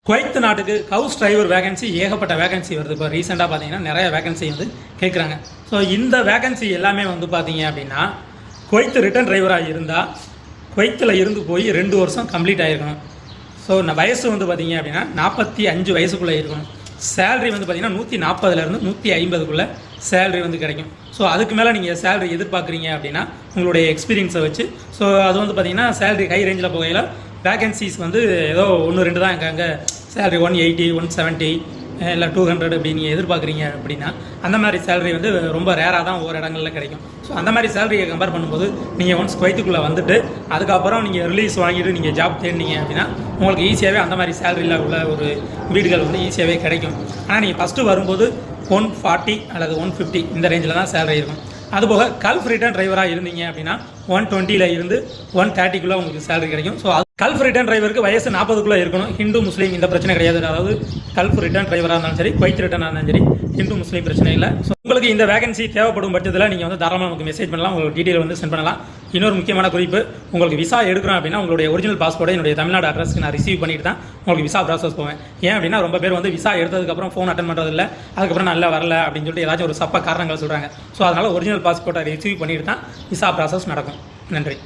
Kuwait நாட்டுக்கு house driver vacancy ஏகப்பட்ட vacancy வருது. இப்போ ரீசெண்டாக பார்த்தீங்கன்னா நிறைய வேகன்சி வந்து கேட்குறாங்க. ஸோ இந்த வேகன்சி எல்லாமே வந்து பார்த்தீங்க அப்படின்னா குவைத் ரிட்டன் டிரைவராக இருந்தால் குவைத்தில் இருந்து போய் 2 வருஷம் கம்ப்ளீட் ஆகிருக்கணும். ஸோ வயசு வந்து பார்த்தீங்க அப்படின்னா 45 வயசுக்குள்ளே இருக்கணும். சேலரி வந்து பார்த்தீங்கன்னா 140லேருந்து 150க்குள்ளே சேலரி வந்து கிடைக்கும். ஸோ அதுக்கு மேலே நீங்கள் சேலரி எதிர்பார்க்குறீங்க அப்படின்னா உங்களுடைய எக்ஸ்பீரியன்ஸை வச்சு ஸோ அது வந்து பார்த்தீங்கன்னா சேலரி ஹை ரேஞ்சில் போகையில் வேகன்சிஸ் வந்து ஏதோ 1-2 தான் அங்கே சேலரி 180 170 இல்லை 200 அப்படி நீங்கள் எதிர்பார்க்குறீங்க அப்படின்னா அந்த மாதிரி சேலரி வந்து ரொம்ப ரேராக தான் ஒவ்வொரு இடங்களில் கிடைக்கும். ஸோ அந்த மாதிரி சேலரியை கம்பேர் பண்ணும்போது நீங்கள் ஒன்ஸ் குவைத்துக்குள்ளே வந்துட்டு அதுக்கப்புறம் நீங்கள் ரிலீஸ் வாங்கிட்டு நீங்கள் ஜாப் தேடினீங்க அப்படின்னா உங்களுக்கு ஈஸியாகவே அந்த மாதிரி சேலரியில் உள்ள ஒரு வீடுகள் வந்து ஈஸியாகவே கிடைக்கும். ஆனால் நீங்கள் ஃபஸ்ட்டு வரும்போது 140 அல்லது 150 இந்த ரேஞ்சில் தான் சேலரி இருக்கும். அதுபோக கல்ஃப் ரிட்டர்ன் டிரைவராக இருந்தீங்க அப்படின்னா 120 இருந்து 130க்குள்ளே உங்களுக்கு சேலரி கிடைக்கும். ஸோ கல்ஃப் ரிட்டர்ன் டிரைவருக்கு வயசு 40க்குள்ளே இருக்கணும். ஹிந்து முஸ்லீம் இந்த பிரச்சனை கிடையாது. அதாவது கல்ஃப் ரிட்டர்ன் டிரைவராக இருந்தாலும் சரி குவைத் ரிட்டர்னாக இருந்தாலும் சரி ஹிந்து முஸ்லீம் பிரச்சனை இல்லை. ஸோ உங்களுக்கு இந்த வேகன்சி தேவைப்படும் பட்சத்தில் நீங்கள் வந்து தாராளமாக நமக்கு மெசேஜ் பண்ணலாம், உங்களுக்கு டீட்டெயில் வந்து சென்ட் பண்ணலாம். இன்னொரு முக்கியமான குறிப்பு, உங்களுக்கு விசா எடுக்கிறோம் அப்படின்னா உங்களுடைய ஒரிஜினல் பாஸ்போர்ட்டை என்னுடைய தமிழ்நாடு அட்ரஸ்க்கு நான் ரிசீவ் பண்ணிட்டு தான் உங்களுக்கு விசா ப்ராசஸ் போவேன். ஏன் அப்படின்னா ரொம்ப பேர் வந்து விசா எடுத்ததுக்கப்புறம் ஃபோன் அட்டன் பண்ணுறது இல்லை, அதுக்கப்புறம் நல்லா வரல அப்படின்னு சொல்லிட்டு ஏதாச்சும் ஒரு சப்ப காரணங்கள் சொல்கிறாங்க. ஸோ அதனால் ஒரிஜினல் பாஸ்போர்ட்டை ரிசீவ் பண்ணிட்டு தான் விசா ப்ராசஸ் நடக்கும். நன்றி.